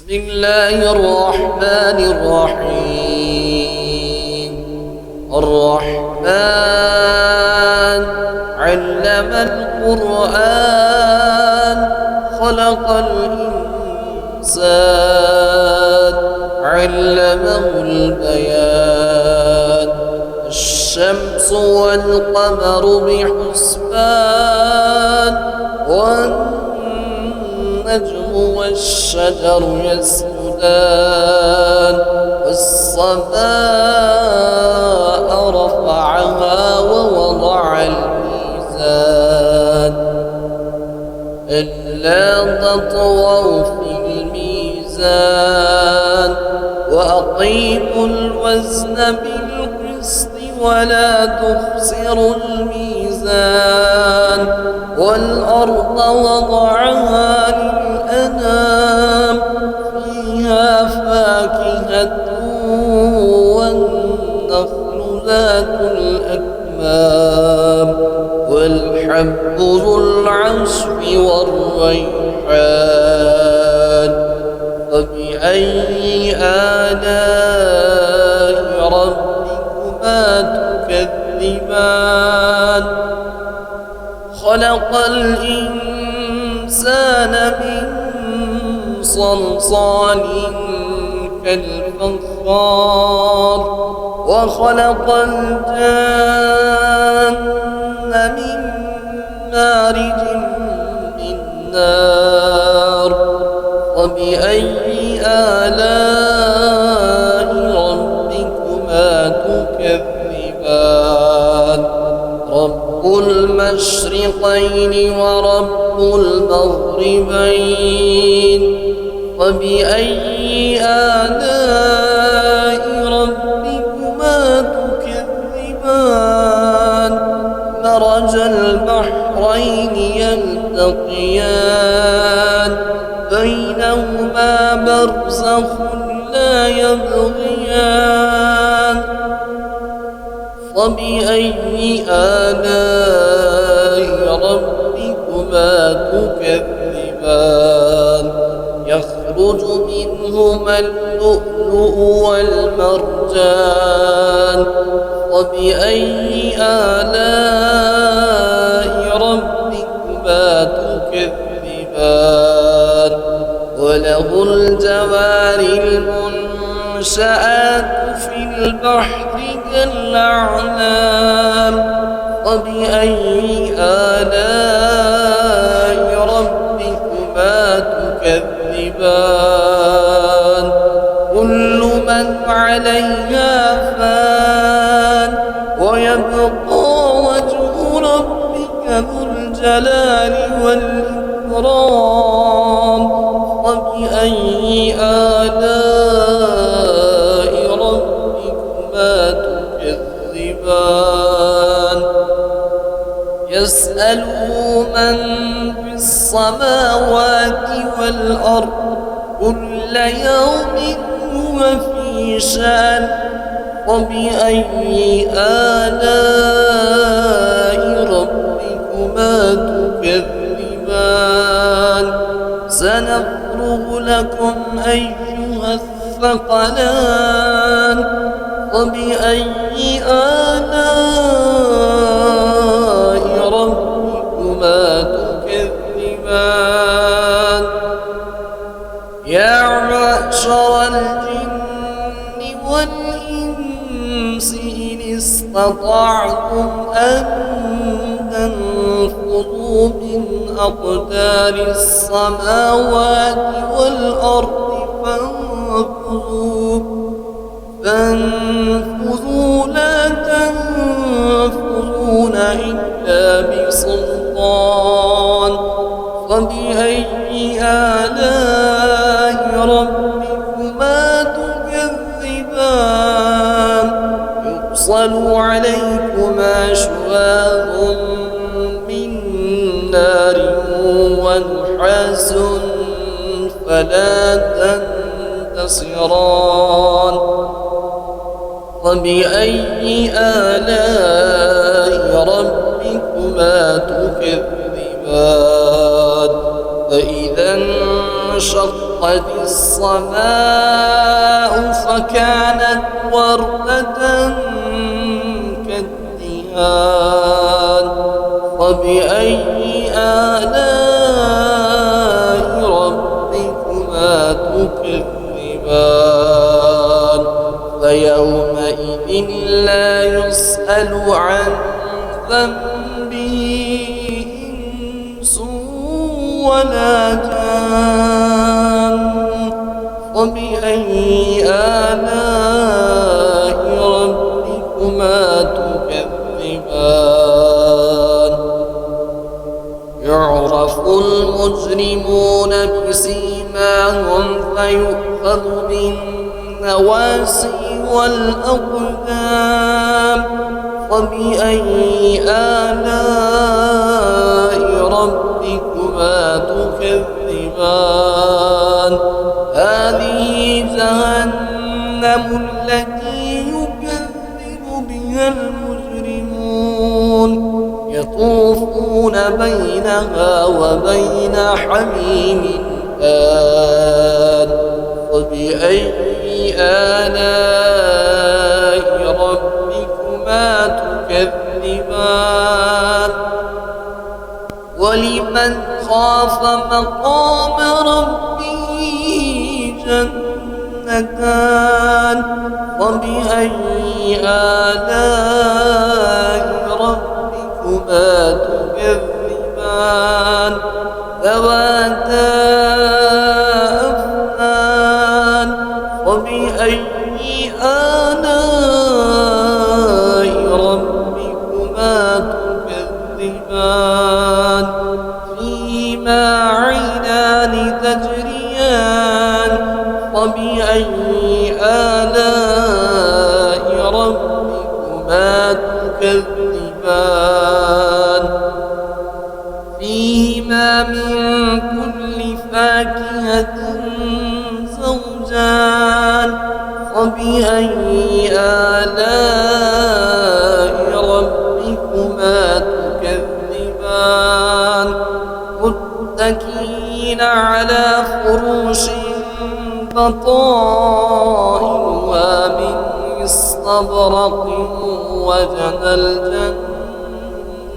بسم الله الرحمن الرحيم. الرحمن علم القرآن خلق الإنسان علمه البيان. الشمس والقمر بحسبان والنجم والشجر يسجدان. والسماء رفعها ووضع الميزان ألا تطغوا في الميزان وأقيموا الوزن بالقسط ولا تخسروا الميزان. والأرض وضعها للأنام فيها فاكهة والنخل ذات الأكمام والحب ذو العصف والريحان. فبأي آلاء ربكما تكذبان؟ خلق الإنسان من صلصال كالفخار وخلق الجن من مارج من نار. وبأي آلاء ربكما تكذبان؟ رب المشرقين ورب المغربين. وبأي آلاء ربكما تكذبان؟ مرج البحرين يلتقيان بينهما برزخ لا يبغيان. فبأي آلاء ربكما تكذبان؟ يخرج منهما اللؤلؤ والمرجان. وبأي آلاء ربكما تكذبان؟ وله الجوار المنشآت في البحر كالأعلام. وبأي آلاء ربكما تكذبان؟ كل من عليها فان ويبقى وجه ربك ذو الجلال والإكرام. وبأي آلاء ربكما تكذبان؟ يسأله من في السماوات والأرض كل يوم هو في شأن. وبأي آلاء ربكما تكذبان؟ سنفرغ لكم أيها الثقلان. وبأي آلاء ربكما تكذبان؟ يا معشر الجن والإنس إن استطعتم أن تنفذوا من أقدار السماوات والأرض فانفذوا لا تنفذون إلا بسلطان. فبأي آلاء ربكما تكذبان؟ يرسل عليكما شواظ من نار ونحاس فلا تنتصران. فبأي آلاء ربكما تكذبان؟ فإذا انشقت وانشقت السماء فكانت وردة كالدهان فبأي آلاء ربكما تكذبان فيومئذ لا يسأل عن ذنبه إنس ولا جان فبأي آلاء ربكما تكذبان يعرف المجرمون بسيماهم فيؤخذ بالنواسي والأقدام فبأي آلاء ربكما تكذبان هذه جهنم التي يكذب بها المجرمون يطوفون بينها وبين حميم آن فبأي آلاء ربكما تكذبان ولمن خاف مقام ربه جنتان فبأي آلاء ربكما تكذبان ذواتا أفنان فبأي آلاء ربكما تكذبان فيهما عينان تجريان فبأي آلاء ربكما تكذبان فيهما من كل فاكهة زوجان فبأي آلاء ربكما تكذبان متكئين على فروش بطائنها من استبرق وجنى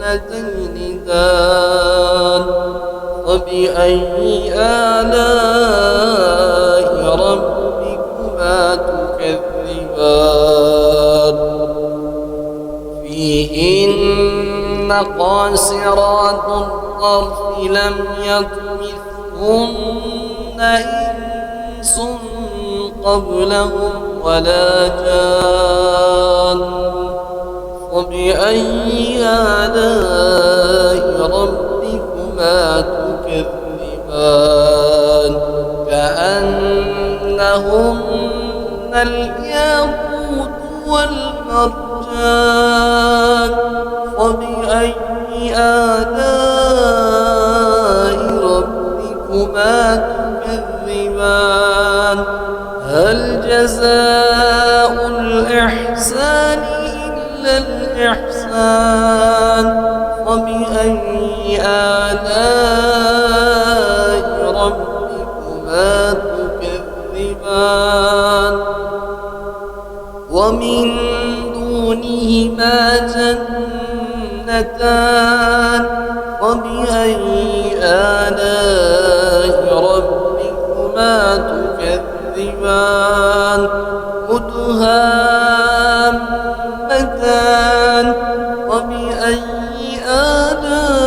الجنتين دان فبأي آلاء ربكما تكذبان فيهن قاصرات الطرف لم يطمثهن إنس قبلهم ولا جان فبأي آلاء ربكما تكذبان كأنهن الياقوت والمرجان فبأي آلاء ربكما تكذبان هل جزاء الإحسان إلا الإحسان فبأي آلاء ربكما تكذبان ومن دونهما جنتان فبأي آلاء ربكما تكذبان مدهامتان فبأي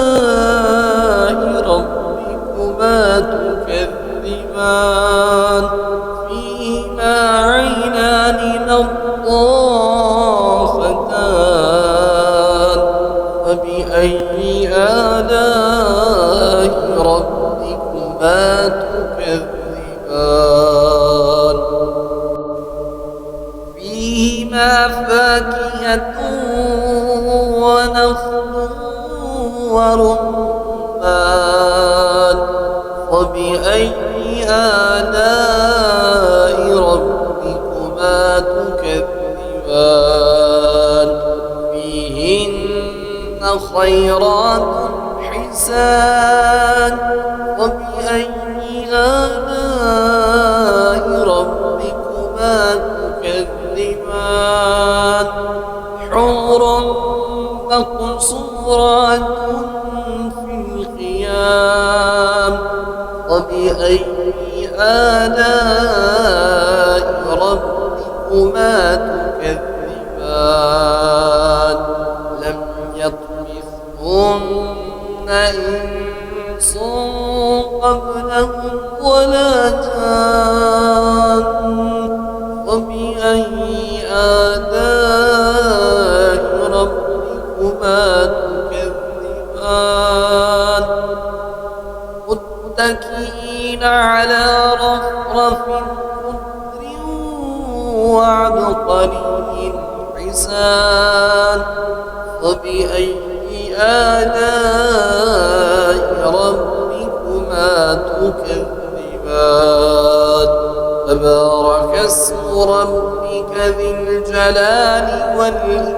آلاء ربكما تكذبان فيهما عينان نضاختان فبأي آلاء ربكما تكذبان فيهما فاكهة ونخل ورمان فبأي آلاء ربكما تكذبان فيهن خيرات حسان فبأي آلاء آلاء ربكما تكذبان لم يطمثهن إنس قبلهم ولا جان فبأي آلاء ربكما تكذبان متكئين على رفرف خضر وعبقري حسان فبأي آلاء ربكما تكذبان تبارك اسم ربك ذي الجلال والإكرام